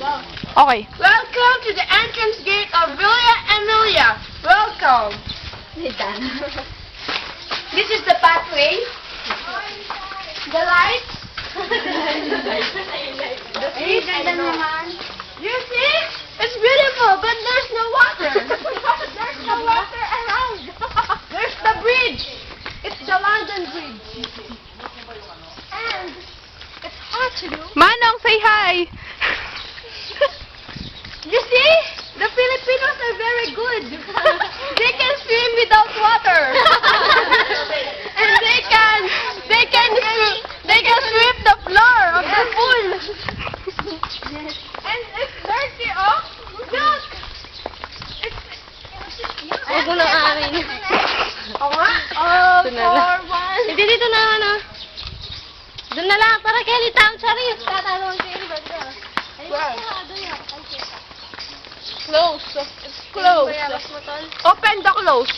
Okay. Welcome to the entrance gate of Villa Emilia. Welcome. This is the pathway. The lights. The trees and the naman. You see? It's beautiful, but there's no water. There's no water around. There's the bridge. It's the London Bridge. And it's hot, you know. Manong, say hi! You see? The Filipinos are very good. They can swim without water. And they can sweep the floor of the pool. And it's dirty, oh. Look. Huwag mo nang amin. Oh, nga. Oh, Ito na lang. 4-1. Hindi, dito na, ano. Doon na lang, para Kelly Town. Sorry, tatalong Kelly. Wow. Close. It's closed. Open the close.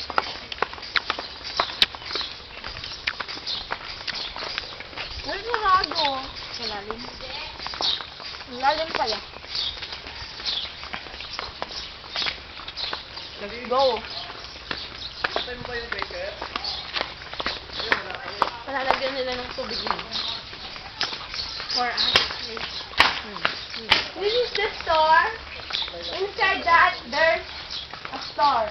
Where's the rado? Malalim. Lalim pala. Let's go. Palalagyan nila ng tubig yun. For us. This is the store. Inside that, there's a store.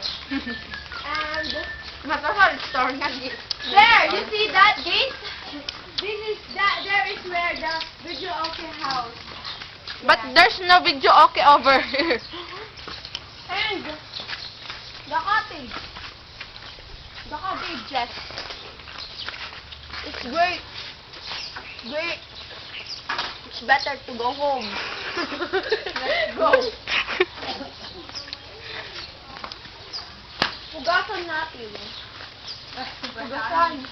And Matahal store nga dito. there, you see that gate? There is where the Video Okay house. But there's no video okay over here. And the cottage. The cottages. It's great. Great. It's better to go home. Let's go. Hugasan natin. Hugasan.